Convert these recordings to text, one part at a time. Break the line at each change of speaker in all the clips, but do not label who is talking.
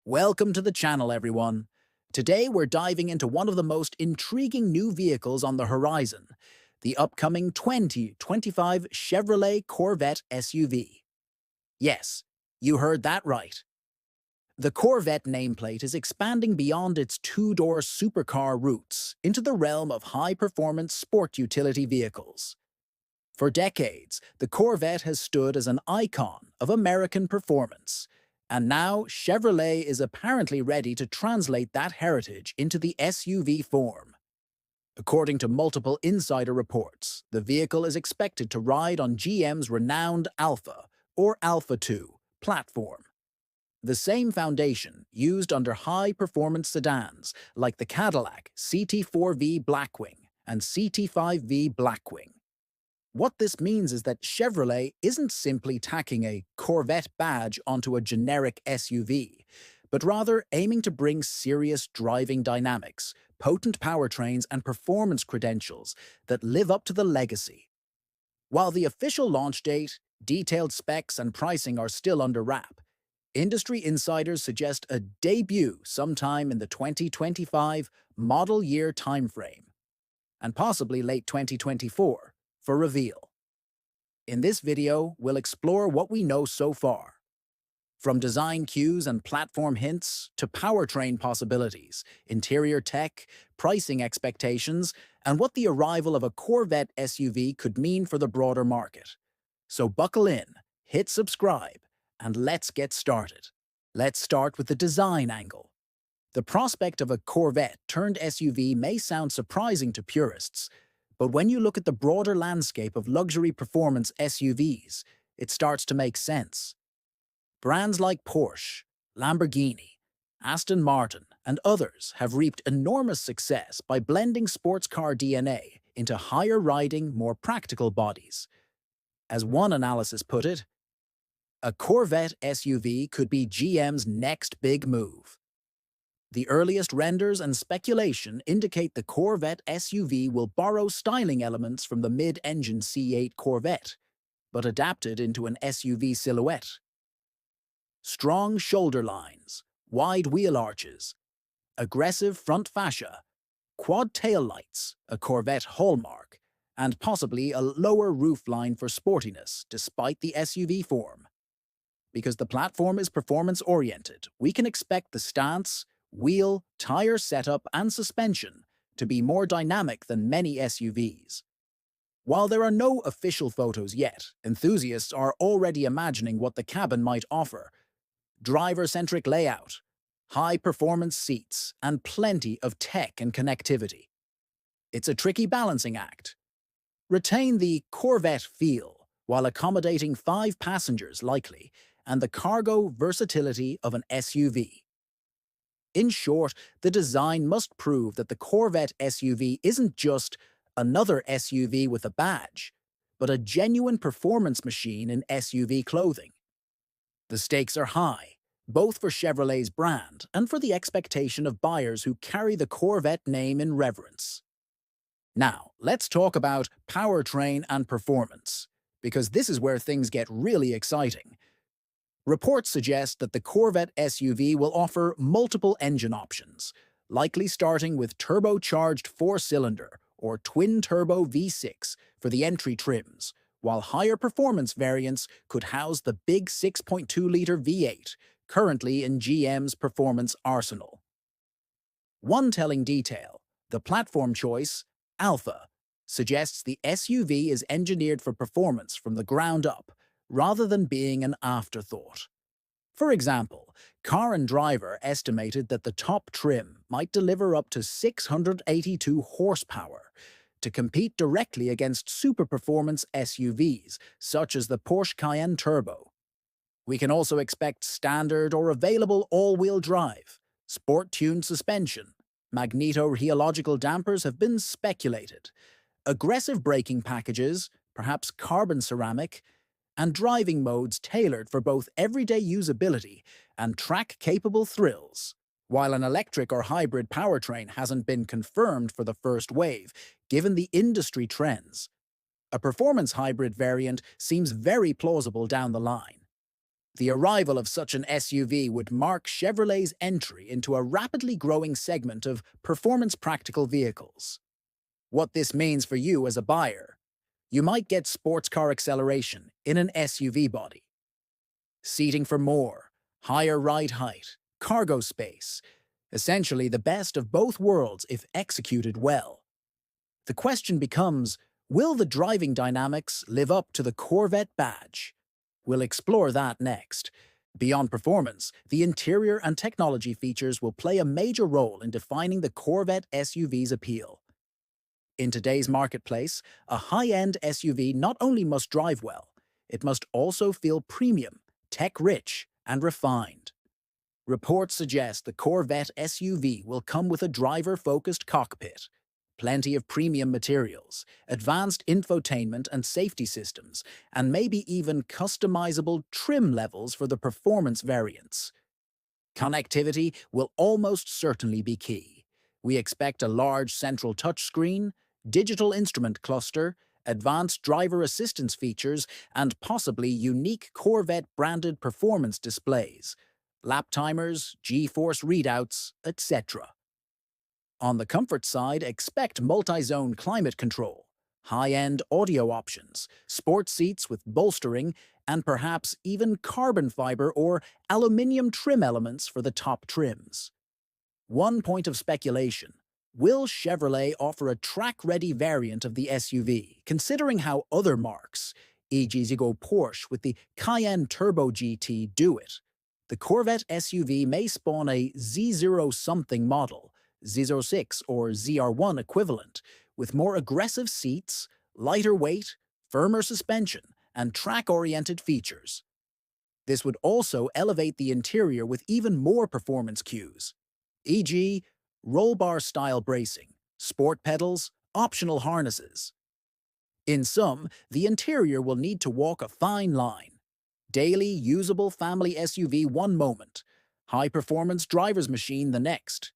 Welcome to the channel, everyone. Today we're diving into one of the most intriguing new vehicles on the horizon, the upcoming 2025 Chevrolet Corvette SUV. Yes, you heard that right. The Corvette nameplate is expanding beyond its two-door supercar roots into the realm of high-performance sport utility vehicles. For decades, the Corvette has stood as an icon of American performance, and now Chevrolet is apparently ready to translate that heritage into the SUV form. According to multiple insider reports, the vehicle is expected to ride on GM's renowned Alpha, or Alpha 2, platform. The same foundation used under high-performance sedans like the Cadillac CT4V Blackwing and CT5V Blackwing. What this means is that Chevrolet isn't simply tacking a Corvette badge onto a generic SUV, but rather aiming to bring serious driving dynamics, potent powertrains, and performance credentials that live up to the legacy. While the official launch date, detailed specs, and pricing are still under wrap, industry insiders suggest a debut sometime in the 2025 model year timeframe, and possibly late 2024. For reveal. In this video, we'll explore what we know so far. From design cues and platform hints to powertrain possibilities, interior tech, pricing expectations, and what the arrival of a Corvette SUV could mean for the broader market. So buckle in, hit subscribe, and let's get started. Let's start with the design angle. The prospect of a Corvette turned SUV may sound surprising to purists, but when you look at the broader landscape of luxury performance SUVs, it starts to make sense. Brands like Porsche, Lamborghini, Aston Martin, and others have reaped enormous success by blending sports car DNA into higher-riding, more practical bodies. As one analysis put it, a Corvette SUV could be GM's next big move. The earliest renders and speculation indicate the Corvette SUV will borrow styling elements from the mid-engine C8 Corvette, but adapted into an SUV silhouette. Strong shoulder lines, wide wheel arches, aggressive front fascia, quad taillights, a Corvette hallmark, and possibly a lower roofline for sportiness despite the SUV form. Because the platform is performance-oriented, we can expect the stance, wheel, tire setup, and suspension to be more dynamic than many SUVs. While there are no official photos yet, enthusiasts are already imagining what the cabin might offer: driver-centric layout, high-performance seats, and plenty of tech and connectivity. It's a tricky balancing act. Retain the Corvette feel while accommodating 5 passengers likely, and the cargo versatility of an SUV. In short, the design must prove that the Corvette SUV isn't just another SUV with a badge, but a genuine performance machine in SUV clothing. The stakes are high, both for Chevrolet's brand and for the expectation of buyers who carry the Corvette name in reverence. Now, let's talk about powertrain and performance, because this is where things get really exciting. Reports suggest that the Corvette SUV will offer multiple engine options, likely starting with turbocharged 4-cylinder or twin-turbo V6 for the entry trims, while higher performance variants could house the big 6.2-liter V8, currently in GM's performance arsenal. One telling detail: the platform choice, Alpha, suggests the SUV is engineered for performance from the ground up, rather than being an afterthought. For example, Car and Driver estimated that the top trim might deliver up to 682 horsepower to compete directly against super-performance SUVs, such as the Porsche Cayenne Turbo. We can also expect standard or available all-wheel drive, sport-tuned suspension, magneto-rheological dampers have been speculated, aggressive braking packages, perhaps carbon ceramic, and driving modes tailored for both everyday usability and track-capable thrills. While an electric or hybrid powertrain hasn't been confirmed for the first wave, given the industry trends, a performance hybrid variant seems very plausible down the line. The arrival of such an SUV would mark Chevrolet's entry into a rapidly growing segment of performance practical vehicles. What this means for you as a buyer: you might get sports car acceleration in an SUV body, seating for more, higher ride height, cargo space, essentially the best of both worlds if executed well. The question becomes, will the driving dynamics live up to the Corvette badge? We'll explore that next. Beyond performance, the interior and technology features will play a major role in defining the Corvette SUV's appeal. In today's marketplace, a high-end SUV not only must drive well, it must also feel premium, tech-rich, and refined. Reports suggest the Corvette SUV will come with a driver-focused cockpit, plenty of premium materials, advanced infotainment and safety systems, and maybe even customizable trim levels for the performance variants. Connectivity will almost certainly be key. We expect a large central touchscreen, digital instrument cluster, advanced driver assistance features, and possibly unique Corvette-branded performance displays, lap timers, G-force readouts, etc. On the comfort side, expect multi-zone climate control, high-end audio options, sports seats with bolstering, and perhaps even carbon fiber or aluminium trim elements for the top trims. One point of speculation: will Chevrolet offer a track-ready variant of the SUV, considering how other marques, e.g. Porsche with the Cayenne Turbo GT, do it? The Corvette SUV may spawn a Z0-something model, Z06 or ZR1 equivalent, with more aggressive seats, lighter weight, firmer suspension, and track-oriented features. This would also elevate the interior with even more performance cues, e.g. roll bar-style bracing, sport pedals, optional harnesses. In sum, the interior will need to walk a fine line. Daily, usable family SUV one moment, high-performance driver's machine the next.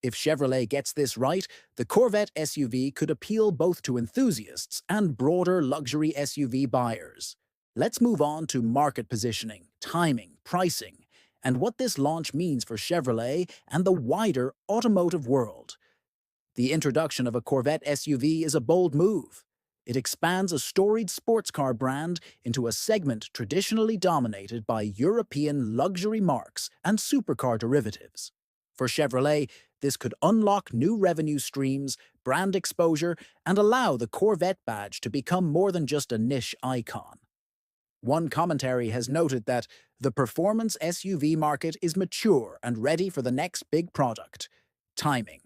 If Chevrolet gets this right, the Corvette SUV could appeal both to enthusiasts and broader luxury SUV buyers. Let's move on to market positioning, timing, pricing, and what this launch means for Chevrolet and the wider automotive world. The introduction of a Corvette SUV is a bold move. It expands a storied sports car brand into a segment traditionally dominated by European luxury marques and supercar derivatives. For Chevrolet, this could unlock new revenue streams, brand exposure, and allow the Corvette badge to become more than just a niche icon. One commentary has noted that the performance SUV market is mature and ready for the next big product. Timing.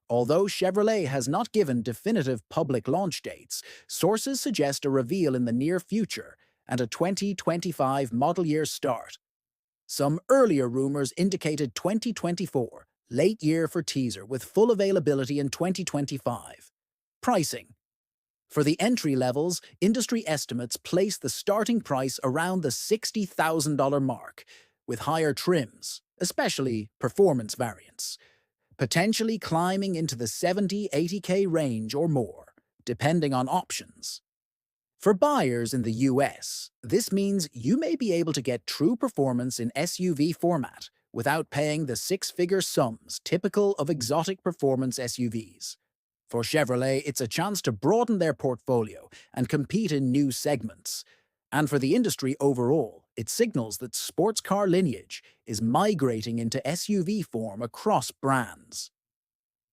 Although Chevrolet has not given definitive public launch dates, sources suggest a reveal in the near future and a 2025 model year start. Some earlier rumors indicated 2024, late year for teaser, with full availability in 2025. Pricing. For the entry levels, industry estimates place the starting price around the $60,000 mark, with higher trims, especially performance variants, potentially climbing into the $70–80K range or more, depending on options. For buyers in the US, this means you may be able to get true performance in SUV format without paying the six-figure sums typical of exotic performance SUVs. For Chevrolet, it's a chance to broaden their portfolio and compete in new segments. And for the industry overall, it signals that sports car lineage is migrating into SUV form across brands.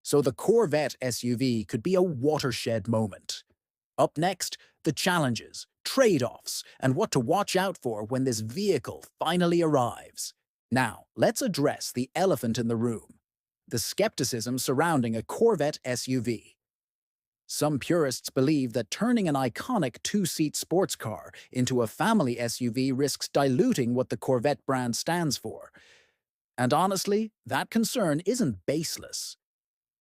So the Corvette SUV could be a watershed moment. Up next, the challenges, trade-offs, and what to watch out for when this vehicle finally arrives. Now, let's address the elephant in the room: the skepticism surrounding a Corvette SUV. Some purists believe that turning an iconic two-seat sports car into a family SUV risks diluting what the Corvette brand stands for. And honestly, that concern isn't baseless.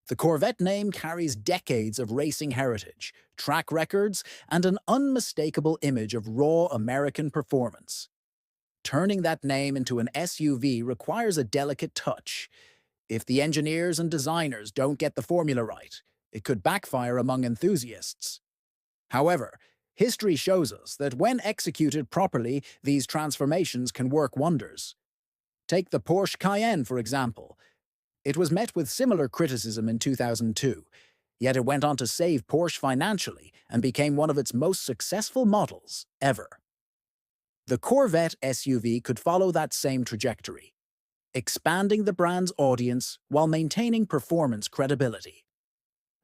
The Corvette name carries decades of racing heritage, track records, and an unmistakable image of raw American performance. Turning that name into an SUV requires a delicate touch. If the engineers and designers don't get the formula right, it could backfire among enthusiasts. However, History shows us that when executed properly, these transformations can work wonders. Take the Porsche Cayenne, for example. It was met with similar criticism in 2002, yet it went on to save Porsche financially and became one of its most successful models ever. The Corvette SUV could follow that same trajectory, expanding the brand's audience while maintaining performance credibility.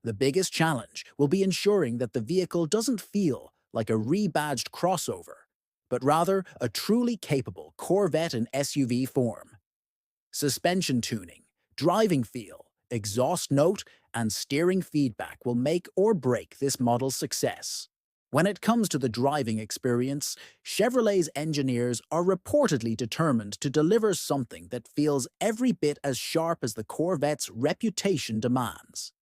The biggest challenge will be ensuring that the vehicle doesn't feel like a rebadged crossover, but rather a truly capable Corvette in SUV form. Suspension tuning, driving feel, exhaust note, and steering feedback will make or break this model's success. When it comes to the driving experience, Chevrolet's engineers are reportedly determined to deliver something that feels every bit as sharp as the Corvette's reputation demands.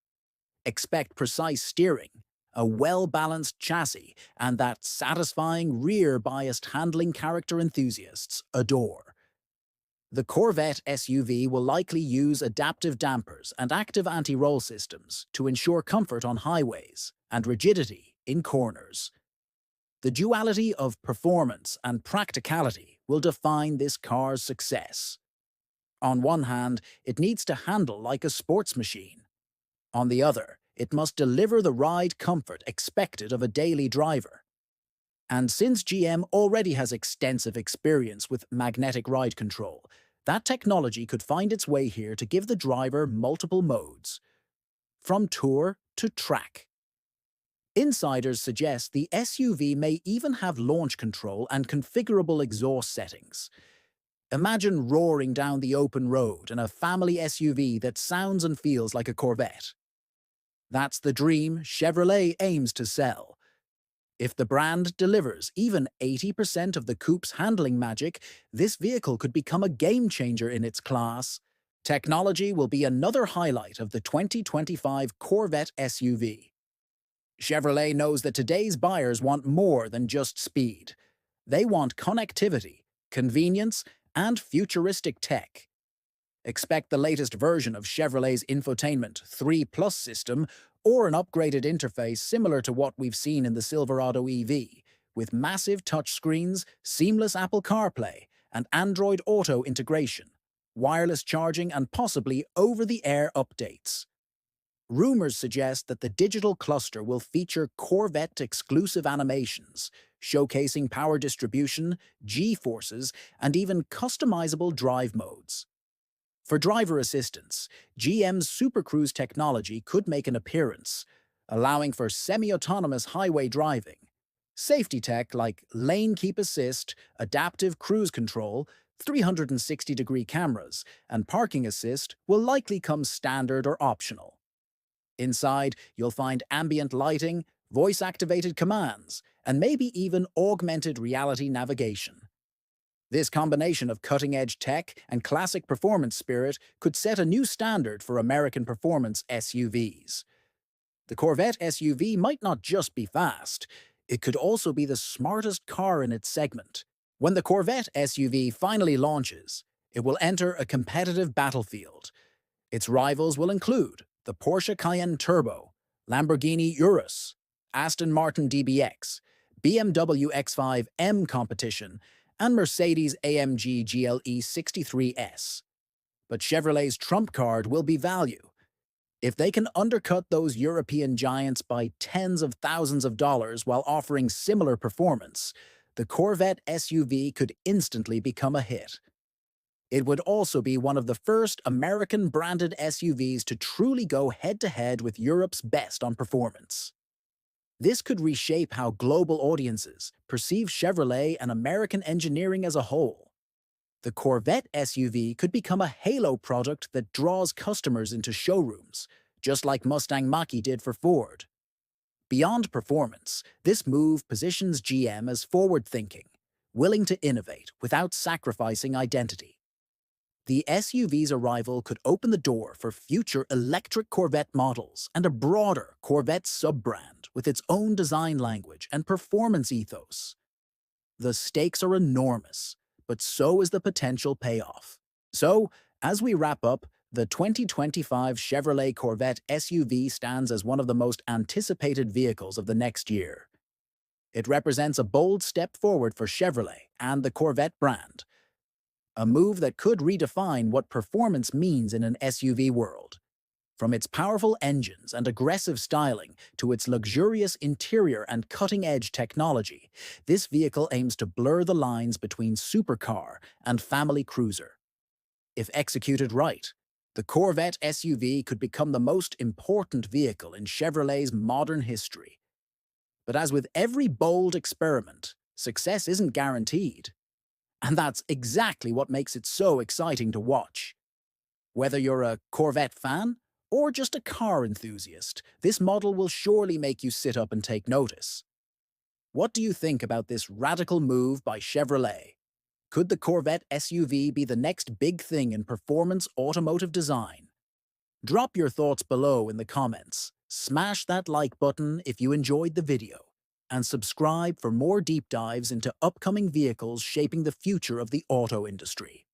Expect precise steering, a well-balanced chassis, and that satisfying rear-biased handling character enthusiasts adore. The Corvette SUV will likely use adaptive dampers and active anti-roll systems to ensure comfort on highways and rigidity in corners. The duality of performance and practicality will define this car's success. On one hand, it needs to handle like a sports machine. On the other, it must deliver the ride comfort expected of a daily driver. And since GM already has extensive experience with magnetic ride control, that technology could find its way here to give the driver multiple modes, from tour to track. Insiders suggest the SUV may even have launch control and configurable exhaust settings. Imagine roaring down the open road in a family SUV that sounds and feels like a Corvette. That's the dream Chevrolet aims to sell. If the brand delivers even 80% of the coupe's handling magic, this vehicle could become a game-changer in its class. Technology will be another highlight of the 2025 Corvette SUV. Chevrolet knows that today's buyers want more than just speed. They want connectivity, convenience, and futuristic tech. Expect the latest version of Chevrolet's infotainment 3 Plus system or an upgraded interface similar to what we've seen in the Silverado EV, with massive touchscreens, seamless Apple CarPlay, and Android Auto integration, wireless charging, and possibly over-the-air updates. Rumors suggest that the digital cluster will feature Corvette-exclusive animations, showcasing power distribution, G-forces, and even customizable drive modes. For driver assistance, GM's Super Cruise technology could make an appearance, allowing for semi-autonomous highway driving. Safety tech like lane keep assist, adaptive cruise control, 360-degree cameras, and parking assist will likely come standard or optional. Inside, you'll find ambient lighting, voice-activated commands, and maybe even augmented reality navigation. This combination of cutting-edge tech and classic performance spirit could set a new standard for American performance SUVs. The Corvette SUV might not just be fast, it could also be the smartest car in its segment. When the Corvette SUV finally launches, it will enter a competitive battlefield. Its rivals will include the Porsche Cayenne Turbo, Lamborghini Urus, Aston Martin DBX, BMW X5 M competition, and Mercedes-AMG GLE 63S. But Chevrolet's trump card will be value. If they can undercut those European giants by tens of thousands of dollars while offering similar performance, the Corvette SUV could instantly become a hit. It would also be one of the first American-branded SUVs to truly go head-to-head with Europe's best on performance. This could reshape how global audiences perceive Chevrolet and American engineering as a whole. The Corvette SUV could become a halo product that draws customers into showrooms, just like Mustang Mach-E did for Ford. Beyond performance, this move positions GM as forward-thinking, willing to innovate without sacrificing identity. The SUV's arrival could open the door for future electric Corvette models and a broader Corvette sub-brand with its own design language and performance ethos. The stakes are enormous, but so is the potential payoff. So, as we wrap up, the 2025 Chevrolet Corvette SUV stands as one of the most anticipated vehicles of the next year. It represents a bold step forward for Chevrolet and the Corvette brand, a move that could redefine what performance means in an SUV world. From its powerful engines and aggressive styling to its luxurious interior and cutting-edge technology, this vehicle aims to blur the lines between supercar and family cruiser. If executed right, the Corvette SUV could become the most important vehicle in Chevrolet's modern history. But as with every bold experiment, success isn't guaranteed. And that's exactly what makes it so exciting to watch. Whether you're a Corvette fan or just a car enthusiast, this model will surely make you sit up and take notice. What do you think about this radical move by Chevrolet? Could the Corvette SUV be the next big thing in performance automotive design? Drop your thoughts below in the comments, smash that like button if you enjoyed the video, and subscribe for more deep dives into upcoming vehicles shaping the future of the auto industry.